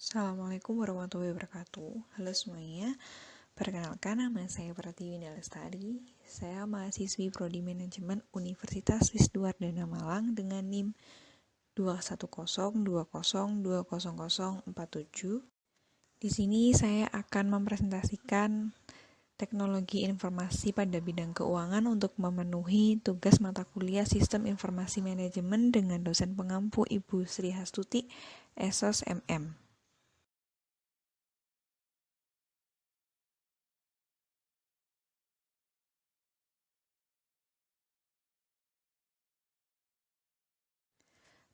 Assalamualaikum warahmatullahi wabarakatuh. Halo semuanya, perkenalkan nama saya Pratiwi Lestari. Saya mahasiswi Prodi Manajemen Universitas Wisnuwardana Malang dengan NIM 210202047. Di sini saya akan mempresentasikan teknologi informasi pada bidang keuangan untuk memenuhi tugas mata kuliah Sistem Informasi Manajemen dengan dosen pengampu Ibu Sri Hastuti, Esos MM.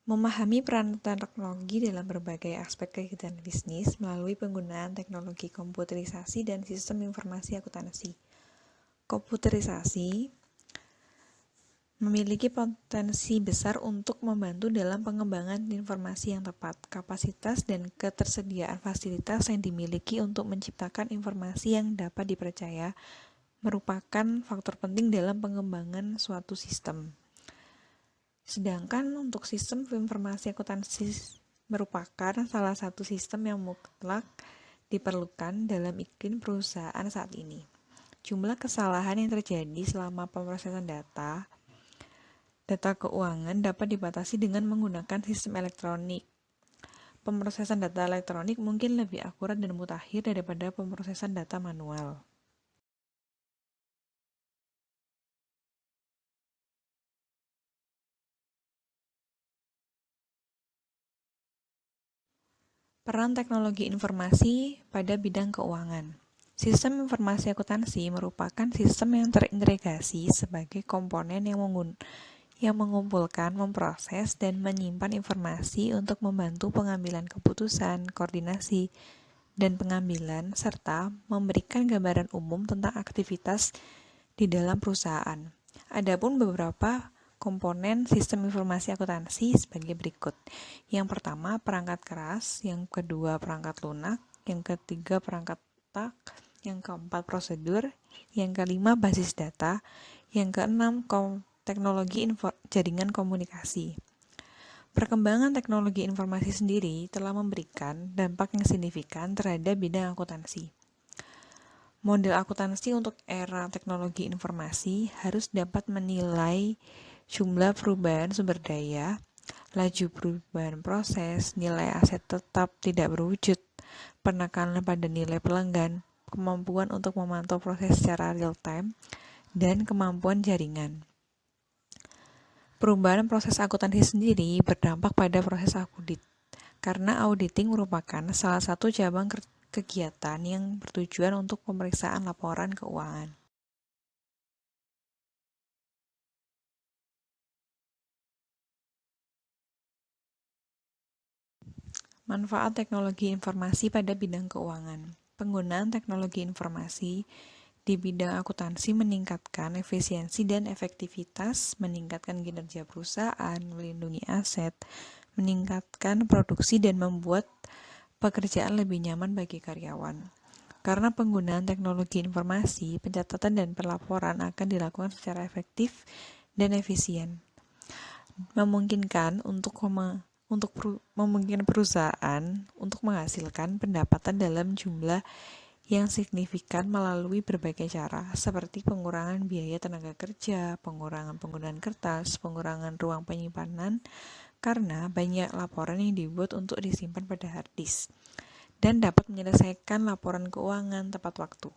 Memahami peran teknologi dalam berbagai aspek kegiatan bisnis melalui penggunaan teknologi komputerisasi dan sistem informasi akuntansi. Komputerisasi memiliki potensi besar untuk membantu dalam pengembangan informasi yang tepat, kapasitas, dan ketersediaan fasilitas yang dimiliki untuk menciptakan informasi yang dapat dipercaya merupakan faktor penting dalam pengembangan suatu sistem. Sedangkan untuk sistem informasi akuntansi merupakan salah satu sistem yang mutlak diperlukan dalam iklim perusahaan saat ini. Jumlah kesalahan yang terjadi selama pemrosesan data keuangan dapat dibatasi dengan menggunakan sistem elektronik. Pemrosesan data elektronik mungkin lebih akurat dan mutakhir daripada pemrosesan data manual. Peran teknologi informasi pada bidang keuangan. Sistem informasi akuntansi merupakan sistem yang terintegrasi sebagai komponen yang mengumpulkan, memproses, dan menyimpan informasi untuk membantu pengambilan keputusan, koordinasi, dan pengambilan, serta memberikan gambaran umum tentang aktivitas di dalam perusahaan. Adapun beberapa komponen sistem informasi akuntansi sebagai berikut. Yang pertama, perangkat keras, yang kedua, perangkat lunak, yang ketiga, perangkat otak, yang keempat, prosedur, yang kelima, basis data, yang keenam, teknologi jaringan komunikasi. Perkembangan teknologi informasi sendiri telah memberikan dampak yang signifikan terhadap bidang akuntansi. Model akuntansi untuk era teknologi informasi harus dapat menilai jumlah perubahan sumber daya, laju perubahan proses, nilai aset tetap tidak berwujud, penekanan pada nilai pelanggan, kemampuan untuk memantau proses secara real time, dan kemampuan jaringan. Perubahan proses akuntansi sendiri berdampak pada proses audit, karena auditing merupakan salah satu cabang kegiatan yang bertujuan untuk pemeriksaan laporan keuangan. Manfaat teknologi informasi pada bidang keuangan. Penggunaan teknologi informasi di bidang akuntansi meningkatkan efisiensi dan efektivitas, meningkatkan kinerja perusahaan, melindungi aset, meningkatkan produksi, dan membuat pekerjaan lebih nyaman bagi karyawan. Karena penggunaan teknologi informasi, pencatatan dan pelaporan akan dilakukan secara efektif dan efisien, memungkinkan memungkinkan perusahaan untuk menghasilkan pendapatan dalam jumlah yang signifikan melalui berbagai cara, seperti pengurangan biaya tenaga kerja, pengurangan penggunaan kertas, pengurangan ruang penyimpanan, karena banyak laporan yang dibuat untuk disimpan pada hard disk, dan dapat menyelesaikan laporan keuangan tepat waktu.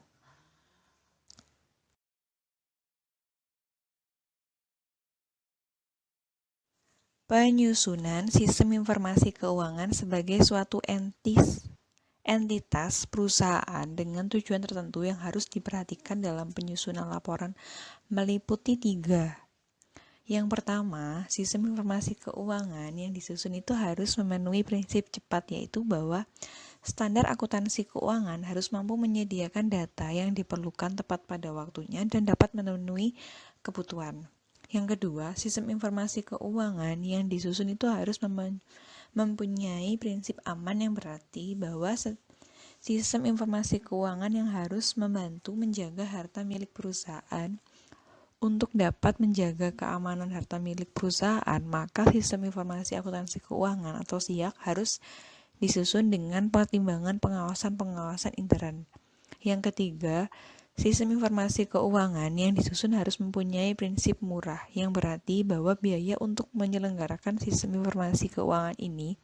Penyusunan sistem informasi keuangan sebagai suatu entitas perusahaan dengan tujuan tertentu yang harus diperhatikan dalam penyusunan laporan meliputi 3. Yang pertama, sistem informasi keuangan yang disusun itu harus memenuhi prinsip cepat, yaitu bahwa standar akuntansi keuangan harus mampu menyediakan data yang diperlukan tepat pada waktunya dan dapat memenuhi kebutuhan. Yang kedua, sistem informasi keuangan yang disusun itu harus mempunyai prinsip aman, yang berarti bahwa sistem informasi keuangan yang harus membantu menjaga harta milik perusahaan. Untuk dapat menjaga keamanan harta milik perusahaan, maka sistem informasi akuntansi keuangan atau SIAK harus disusun dengan pertimbangan pengawasan-pengawasan intern. Yang ketiga, sistem informasi keuangan yang disusun harus mempunyai prinsip murah, yang berarti bahwa biaya untuk menyelenggarakan sistem informasi keuangan ini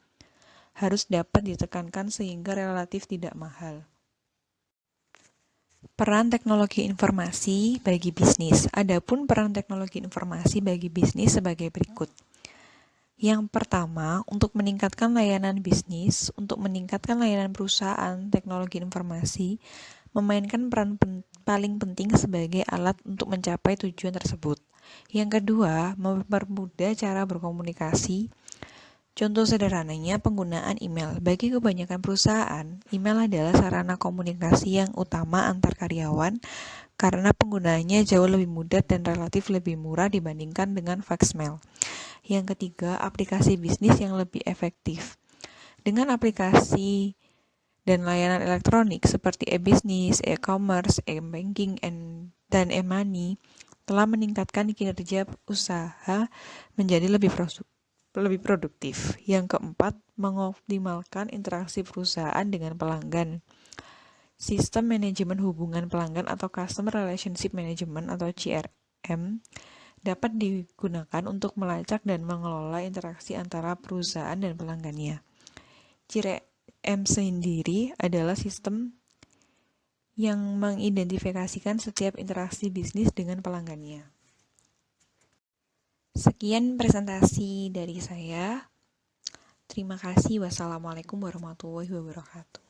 harus dapat ditekankan sehingga relatif tidak mahal. Peran teknologi informasi bagi bisnis. Adapun peran teknologi informasi bagi bisnis sebagai berikut. Yang pertama, untuk meningkatkan layanan bisnis, untuk meningkatkan layanan perusahaan, teknologi informasi memainkan peran paling penting sebagai alat untuk mencapai tujuan tersebut. Yang kedua, mempermudah cara berkomunikasi. Contoh sederhananya penggunaan email. Bagi kebanyakan perusahaan, email adalah sarana komunikasi yang utama antar karyawan karena penggunaannya jauh lebih mudah dan relatif lebih murah dibandingkan dengan faxmail. Yang ketiga, aplikasi bisnis yang lebih efektif. Dengan aplikasi dan layanan elektronik seperti e-bisnis, e-commerce, e-banking, dan e-money telah meningkatkan kinerja usaha menjadi lebih produktif. Yang keempat, mengoptimalkan interaksi perusahaan dengan pelanggan. Sistem manajemen hubungan pelanggan atau Customer Relationship Management atau CRM dapat digunakan untuk melacak dan mengelola interaksi antara perusahaan dan pelanggannya. CRM sendiri adalah sistem yang mengidentifikasikan setiap interaksi bisnis dengan pelanggannya. Sekian presentasi dari saya. Terima kasih. Wassalamualaikum warahmatullahi wabarakatuh.